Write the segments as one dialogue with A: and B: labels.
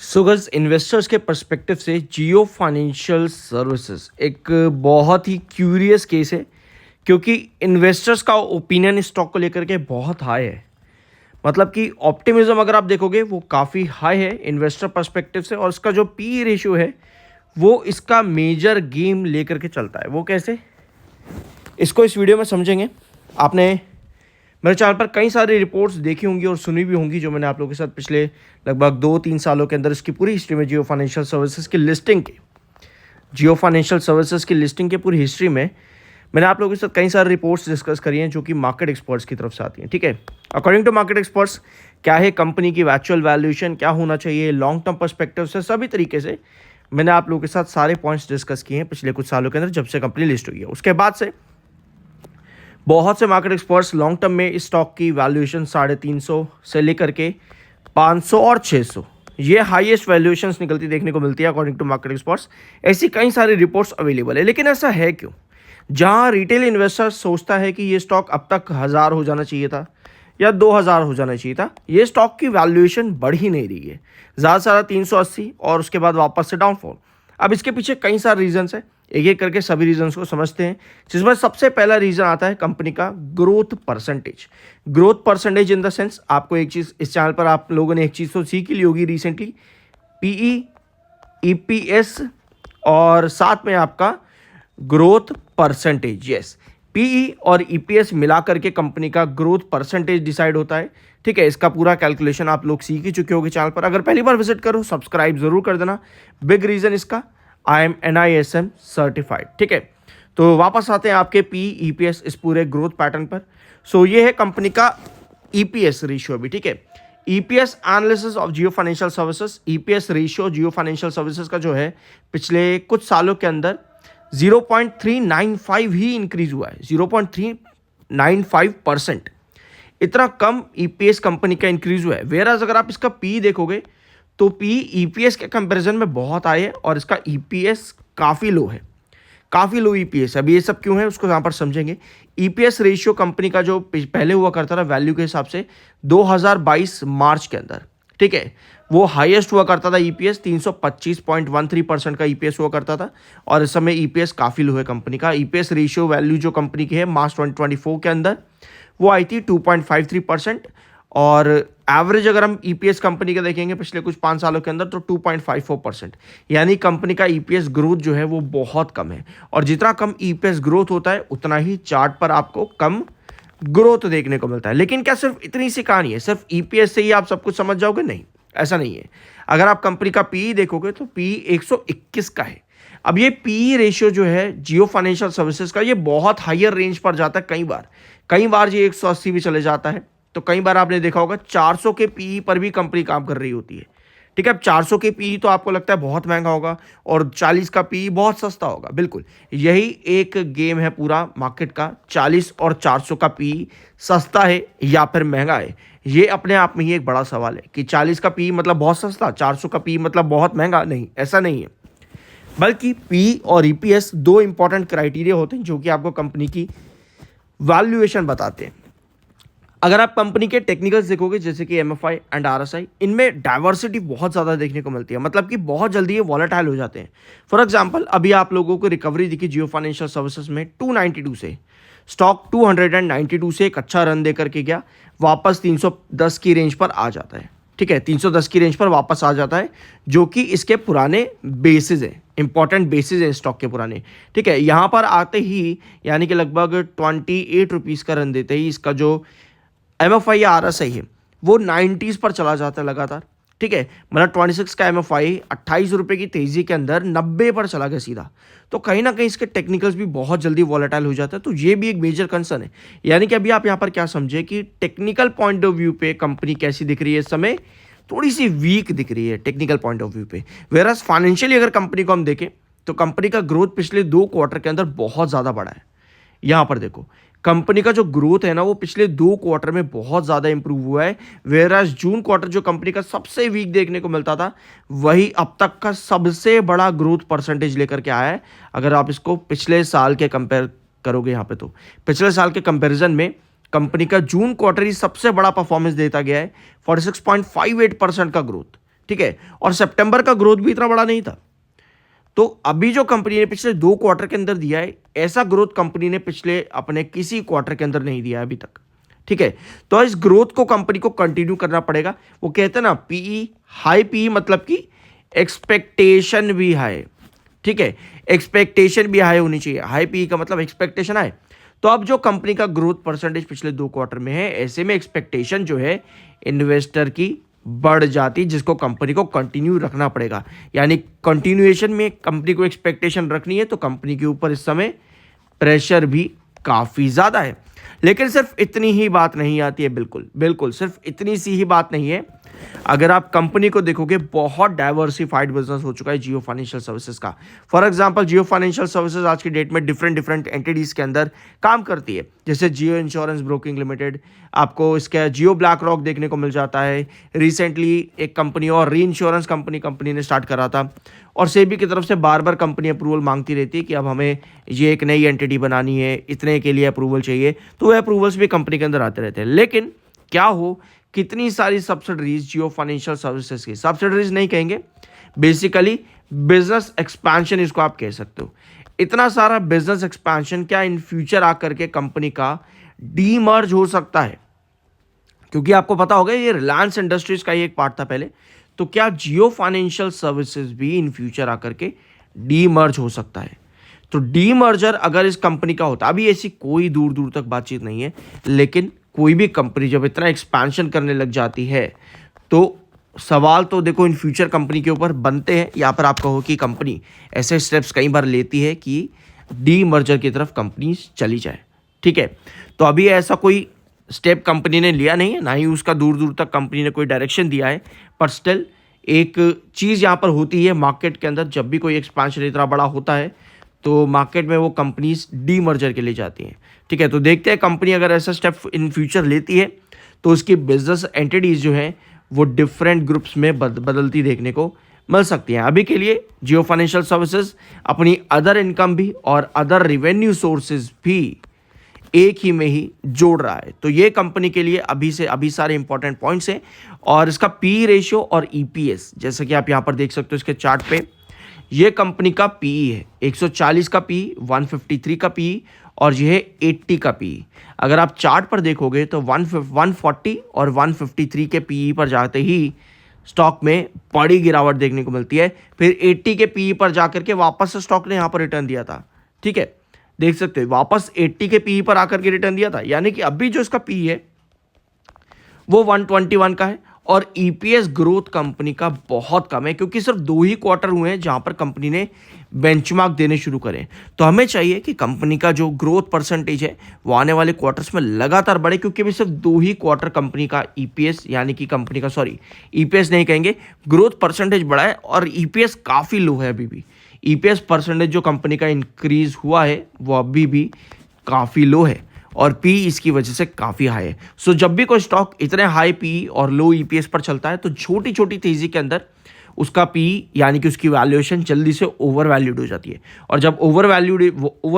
A: So guys, investors के perspective से जियो financial services एक बहुत ही क्यूरियस केस है, क्योंकि इन्वेस्टर्स का ओपिनियन इस स्टॉक को लेकर के बहुत हाई है। मतलब कि ऑप्टिमिज्म अगर आप देखोगे वो काफ़ी हाई है इन्वेस्टर पर्सपेक्टिव से, और इसका जो पी रेशियो है वो इसका मेजर गेम लेकर के चलता है। वो कैसे, इसको इस वीडियो में समझेंगे। आपने मेरे चैनल पर कई सारी रिपोर्ट्स देखी होंगी और सुनी भी होंगी, जो मैंने आप लोगों के साथ पिछले लगभग 2-3 सालों के अंदर इसकी पूरी हिस्ट्री में जियो फाइनेंशियल सर्विसेज की लिस्टिंग के पूरी हिस्ट्री में मैंने आप लोगों के साथ कई सारी रिपोर्ट्स डिस्कस करी हैं, जो कि मार्केट एक्सपर्ट्स की तरफ से आती हैं। ठीक है, अकॉर्डिंग टू मार्केट एक्सपर्ट्स, क्या है कंपनी की एक्चुअल वैल्यूएशन, क्या होना चाहिए लॉन्ग टर्म पर्सपेक्टिव से, सभी तरीके से मैंने आप लोगों के साथ सारे पॉइंट्स डिस्कस किए हैं पिछले कुछ सालों के अंदर, जब से कंपनी लिस्ट हुई है। उसके बाद से बहुत से मार्केट एक्सपर्ट्स लॉन्ग टर्म में इस स्टॉक की वैल्यूएशन 350 से लेकर के 500 और 600 ये हाईएस्ट वैल्यूएशंस निकलती देखने को मिलती है अकॉर्डिंग टू मार्केट एक्सपर्ट्स। ऐसी कई सारी रिपोर्ट्स अवेलेबल है, लेकिन ऐसा है क्यों? जहां रिटेल इन्वेस्टर सोचता है कि ये स्टॉक अब तक 1000 हो जाना चाहिए था या 2000 हो जाना चाहिए था, ये स्टॉक की वैल्यूएशन बढ़ ही नहीं रही है, ज़्यादा से ज़्यादा 380 और उसके बाद वापस से डाउनफॉल। अब इसके पीछे कई सारे रीजंस है, एक एक करके सभी रीजंस को समझते हैं, जिसमें सबसे पहला रीजन आता है कंपनी का growth percentage. Growth percentage in the sense, आपको एक चीज़ इस चैनल पर आप लोगों ने एक चीज़ तो सीख ही ली होगी रिसेंटली, पीई, ईपीएस और साथ में आपका ग्रोथ परसेंटेज। यस, पीई और ईपीएस मिला करके कंपनी का ग्रोथ परसेंटेज डिसाइड होता है। ठीक है, इसका पूरा कैलकुलेशन आप लोग सीख ही चुके होंगे चैनल पर। अगर पहली बार विजिट करो, सब्सक्राइब जरूर कर देना। बिग रीजन इसका, आई एम NISM सर्टिफाइड। ठीक है, तो वापस आते हैं आपके पी ईपीएस इस पूरे ग्रोथ पैटर्न पर। सो ये है कंपनी का ईपीएस रेशियो भी। ठीक है, EPS analysis of Jio financial services, EPS ratio Jio financial services का जो है पिछले कुछ सालों के अंदर 0.395 ही इंक्रीज हुआ है, 0.395%। इतना कम ईपीएस कंपनी का इंक्रीज हुआ है। वेयरएज अगर आप इसका पी देखोगे तो पी ईपीएस के कंपैरिजन में बहुत हाई है और इसका ईपीएस काफ़ी लो है, काफ़ी लो ईपीएस। अभी ये सब क्यों है उसको यहाँ पर समझेंगे। ईपीएस रेशियो कंपनी का जो पहले हुआ करता था वैल्यू के हिसाब से 2022 मार्च के अंदर, ठीक है, वो हाईएस्ट हुआ करता था ईपीएस 325.13% का ईपीएस हुआ करता था, और इस समय ईपीएस काफ़ी लो है कंपनी का। ईपीएस रेशियो वैल्यू जो कंपनी की है मार्च 2024 के अंदर वो आई थी 2.53%, और एवरेज अगर हम ईपीएस कंपनी का देखेंगे पिछले कुछ 5 सालों के अंदर तो 2.54%। यानी कंपनी का ईपीएस ग्रोथ जो है वो बहुत कम है, और जितना कम ईपीएस ग्रोथ होता है उतना ही चार्ट पर आपको कम ग्रोथ देखने को मिलता है। लेकिन क्या सिर्फ इतनी सी कहानी है, सिर्फ ईपीएस से ही आप सब कुछ समझ जाओगे? नहीं, ऐसा नहीं है। अगर आप कंपनी का पीई देखोगे तो पीई 121 का है। अब ये पीई रेशियो जो है जियो फाइनेंशियल सर्विसेज का, ये बहुत हायर रेंज पर जाता है। कई बार ये 180 भी चले जाता है, तो कई बार आपने देखा होगा 400 के पीई पर भी कंपनी काम कर रही होती है। ठीक है, अब 400 के पीई तो आपको लगता है बहुत महंगा होगा और 40 का पीई बहुत सस्ता होगा। बिल्कुल यही एक गेम है पूरा मार्केट का, 40 और 400 का पीई सस्ता है या फिर महंगा है। ये अपने आप में ही एक बड़ा सवाल है कि 40 का पीई मतलब बहुत सस्ता, 400 का पीई मतलब बहुत महंगा। नहीं, ऐसा नहीं है। बल्कि पी और ईपीएस दो इंपॉर्टेंट क्राइटेरिया होते हैं जो कि आपको कंपनी की वैल्यूएशन बताते हैं। अगर आप कंपनी के टेक्निकल्स देखोगे जैसे कि एमएफआई एंड आरएसआई, इनमें डाइवर्सिटी बहुत ज़्यादा देखने को मिलती है, मतलब कि बहुत जल्दी ये वॉलेटाइल हो जाते हैं। फॉर एग्जांपल, अभी आप लोगों को रिकवरी दिखी जियो फाइनेंशियल सर्विसेज में 292 से, स्टॉक 292 से एक अच्छा रन दे करके गया, वापस 310 की रेंज पर आ जाता है। ठीक है, 310 की रेंज पर वापस आ जाता है, जो कि इसके पुराने बेसिस है, इंपॉर्टेंट बेसिस है स्टॉक के पुराने। ठीक है, यहाँ पर आते ही यानी कि लगभग 28 रुपीज़ का रन देते ही इसका जो एमएफआई या आरएसआई है वो 90s पर चला जाता है लगातार। ठीक है, मतलब 26 का एमएफआई 28 रुपये की तेज़ी के अंदर 90 पर चला गया सीधा। तो कहीं ना कहीं इसके टेक्निकल्स भी बहुत जल्दी वॉलेटाइल हो जाता है, तो ये भी एक मेजर कंसर्न है। यानी कि अभी आप यहाँ पर क्या समझे कि टेक्निकल पॉइंट ऑफ व्यू पे कंपनी कैसी दिख रही है इस समय? थोड़ी सी वीक दिख रही है टेक्निकल पॉइंट ऑफ व्यू पे। वेरएज फाइनेंशियली अगर कंपनी को हम देखें तो कंपनी का ग्रोथ पिछले 2 क्वार्टर के अंदर बहुत ज़्यादा बढ़ा है। यहाँ पर देखो, कंपनी का जो ग्रोथ है ना वो पिछले 2 क्वार्टर में बहुत ज़्यादा इंप्रूव हुआ है। वेराज जून क्वार्टर जो कंपनी का सबसे वीक देखने को मिलता था, वही अब तक का सबसे बड़ा ग्रोथ परसेंटेज लेकर के आया है। अगर आप इसको पिछले साल के कंपेयर करोगे यहाँ पे, तो पिछले साल के कंपैरिजन में कंपनी का जून क्वार्टर ही सबसे बड़ा परफॉर्मेंस देता गया है, 46.58% का ग्रोथ। ठीक है, और सितंबर का ग्रोथ भी इतना बड़ा नहीं था। तो अभी जो कंपनी ने पिछले 2 क्वार्टर के अंदर दिया है, ऐसा ग्रोथ कंपनी ने पिछले अपने किसी क्वार्टर के अंदर नहीं दिया है अभी तक, ठीक है। तो इस ग्रोथ को कंपनी को कंटिन्यू करना पड़ेगा। वो कहते हैं ना, पीई हाई पीई मतलब कि एक्सपेक्टेशन भी हाई, ठीक है, एक्सपेक्टेशन भी हाई होनी चाहिए। हाई पीई का मतलब एक्सपेक्टेशन हाई। तो अब जो कंपनी का ग्रोथ परसेंटेज पिछले 2 क्वार्टर में है, ऐसे में एक्सपेक्टेशन जो है इन्वेस्टर की बढ़ जाती, जिसको कंपनी को कंटिन्यू रखना पड़ेगा। यानी कंटिन्यूएशन में कंपनी को एक्सपेक्टेशन रखनी है, तो कंपनी के ऊपर इस समय प्रेशर भी काफ़ी ज़्यादा है। लेकिन सिर्फ इतनी ही बात नहीं आती है, बिल्कुल बिल्कुल सिर्फ इतनी सी ही बात नहीं है। अगर आप कंपनी को देखोगे, बहुत डाइवर्सिफाइड बिजनेस हो चुका है जियो फाइनेंशियल सर्विसेज का। For example, Jio financial services आज की डेट में डिफरेंट डिफरेंट एंटिटीज के अंदर काम करती है, जैसे जियो इंश्योरेंस ब्रोकिंग लिमिटेड, आपको इसका जियो ब्लैक रॉक देखने को मिल जाता है। रिसेंटली एक कंपनी और री इंश्योरेंस कंपनी ने स्टार्ट करा था, और सेबी की तरफ से बार बार कंपनी अप्रूवल मांगती रहती है कि अब हमें ये एक नई एंटिटी बनानी है, इतने के लिए अप्रूवल चाहिए, तो वह अप्रूवल्स भी कंपनी के अंदर आते रहते हैं। लेकिन क्या हो, कितनी सारी सब्सिडरीज जियो फाइनेंशियल सर्विसेज की, सब्सिडरीज नहीं कहेंगे, बेसिकली बिजनेस एक्सपेंशन इसको आप कह सकते हो। इतना सारा बिजनेस एक्सपेंशन क्या इन फ्यूचर आकर के कंपनी का डीमर्ज हो सकता है? क्योंकि आपको पता होगा ये रिलायंस इंडस्ट्रीज का ही एक पार्ट था पहले, तो क्या जियो फाइनेंशियल सर्विसेज भी इन फ्यूचर आकर के डीमर्ज हो सकता है? तो डीमर्जर अगर इस कंपनी का होता, अभी ऐसी कोई दूर दूर तक बातचीत नहीं है, लेकिन कोई भी कंपनी जब इतना एक्सपेंशन करने लग जाती है, तो सवाल तो देखो इन फ्यूचर कंपनी के ऊपर बनते हैं। यहाँ पर आप कहो कि कंपनी ऐसे स्टेप्स कई बार लेती है कि डीमर्जर की तरफ कंपनी चली जाए, ठीक है। तो अभी ऐसा कोई स्टेप कंपनी ने लिया नहीं है, ना ही उसका दूर दूर तक कंपनी ने कोई डायरेक्शन दिया है, पर स्टिल एक चीज़ यहाँ पर होती है मार्केट के अंदर, जब भी कोई एक्सपेंशन इतना बड़ा होता है तो मार्केट में वो कंपनीज डीमर्जर के लिए जाती हैं, ठीक है। तो देखते हैं कंपनी अगर ऐसा स्टेप इन फ्यूचर लेती है तो उसकी बिजनेस एंटिटीज जो हैं वो डिफरेंट ग्रुप्स में बदलती देखने को मिल सकती हैं। अभी के लिए जियो फाइनेंशियल सर्विसेज अपनी अदर इनकम भी और अदर रिवेन्यू सोर्सेज भी एक ही में ही जोड़ रहा है। तो ये कंपनी के लिए अभी सारे इंपॉर्टेंट पॉइंट्स हैं। और इसका पी रेशियो और ईपीएस, जैसे कि आप यहाँ पर देख सकते हो इसके चार्ट पे, ये कंपनी का पीई है 140 का पीई, 153 का पीई, और ये है 80 का पीई। अगर आप चार्ट पर देखोगे तो 140 और 153 के पीई पर जाते ही स्टॉक में बड़ी गिरावट देखने को मिलती है। फिर 80 के पीई पर जाकर के वापस से स्टॉक ने यहाँ पर रिटर्न दिया था, ठीक है, देख सकते हो वापस 80 के पीई पर आकर के रिटर्न दिया था। यानी कि अभी जो इसका पीई है वो 121 का है, और ईपीएस ग्रोथ कंपनी का बहुत कम है, क्योंकि सिर्फ 2 ही क्वार्टर हुए हैं जहां पर कंपनी ने बेंचमार्क देने शुरू करें। तो हमें चाहिए कि कंपनी का जो ग्रोथ परसेंटेज है वो आने वाले क्वार्टर्स में लगातार बढ़े, क्योंकि अभी सिर्फ 2 ही क्वार्टर कंपनी का ईपीएस, यानी कि कंपनी का ईपीएस नहीं कहेंगे, ग्रोथ परसेंटेज बढ़ा है, और ईपीएस काफ़ी लो है अभी भी। ईपीएस परसेंटेज जो कंपनी का इंक्रीज हुआ है वो अभी भी काफ़ी लो है, और पी इसकी वजह से काफ़ी हाई है। सो जब भी कोई स्टॉक इतने हाई पी और लो ईपीएस पर चलता है तो छोटी छोटी तेज़ी के अंदर उसका पी यानी कि उसकी वैल्यूएशन जल्दी से ओवर वैल्यूड हो जाती है, और जब ओवर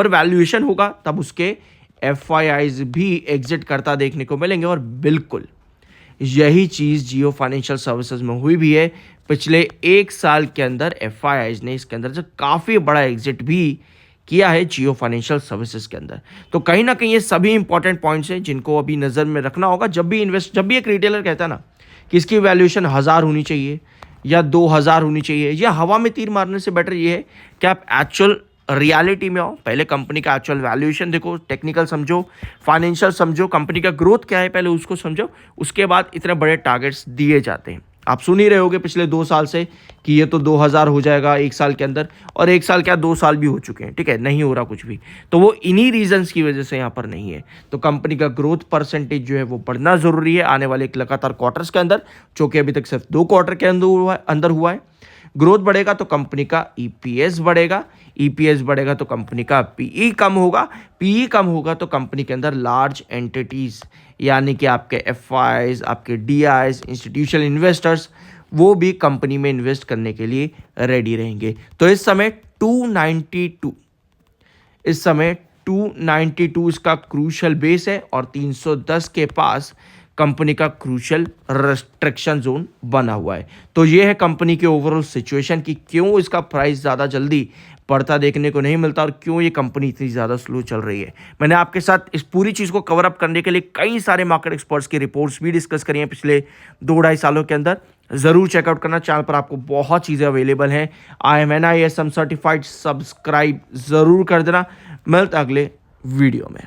A: वैल्यूएशन होगा तब उसके एफआईआईज भी एग्जिट करता देखने को मिलेंगे। और बिल्कुल यही चीज़ जियो फाइनेंशियल सर्विसेज में हुई भी है। पिछले 1 साल के अंदर एफआईआईज ने इसके अंदर से काफ़ी बड़ा एग्जिट भी किया है जियो फाइनेंशियल सर्विसेज के अंदर। तो कहीं ना कहीं ये सभी इंपॉर्टेंट पॉइंट्स हैं जिनको अभी नज़र में रखना होगा जब भी एक रिटेलर कहता है ना कि इसकी वैल्यूएशन 1000 होनी चाहिए या 2000 होनी चाहिए, या हवा में तीर मारने से बेटर ये है कि आप एक्चुअल रियलिटी में आओ, पहले कंपनी का एक्चुअल वैल्यूएशन देखो, टेक्निकल समझो, फाइनेंशियल समझो, कंपनी का ग्रोथ क्या है पहले उसको समझो, उसके बाद इतने बड़े टारगेट्स दिए जाते हैं। आप सुन ही रहे होगे पिछले 2 साल से कि ये तो 2000 हो जाएगा 1 साल के अंदर, और 1 साल क्या 2 साल भी हो चुके हैं, ठीक है, नहीं हो रहा कुछ भी। तो वो इन्हीं रीजंस की वजह से यहाँ पर नहीं है। तो कंपनी का ग्रोथ परसेंटेज जो है वो बढ़ना जरूरी है आने वाले एक लगातार क्वार्टर्स के अंदर, जो कि अभी तक सिर्फ 2 क्वार्टर के अंदर हुआ है। ग्रोथ बढ़ेगा तो कंपनी का ईपीएस बढ़ेगा, ईपीएस बढ़ेगा तो कंपनी का पीई कम होगा, पीई कम होगा तो कंपनी के अंदर लार्ज एंटिटीज यानी कि आपके एफआईज, आपके डीआईज, इंस्टीट्यूशनल इन्वेस्टर्स, वो भी कंपनी में इन्वेस्ट करने के लिए रेडी रहेंगे। तो इस समय 292 इसका क्रूशल बेस है, और 310 के पास कंपनी का क्रूशियल रेस्ट्रिक्शन जोन बना हुआ है। तो ये है कंपनी के ओवरऑल सिचुएशन कि क्यों इसका प्राइस ज़्यादा जल्दी बढ़ता देखने को नहीं मिलता और क्यों ये कंपनी इतनी ज़्यादा स्लो चल रही है। मैंने आपके साथ इस पूरी चीज़ को कवर अप करने के लिए कई सारे मार्केट एक्सपर्ट्स की रिपोर्ट्स भी डिस्कस करी हैं पिछले 2-2.5 सालों के अंदर। ज़रूर चेकआउट करना, चैनल पर आपको बहुत चीज़ें अवेलेबल हैं। IMNISM सर्टिफाइड, सब्सक्राइब ज़रूर कर देना। मिलते अगले वीडियो में।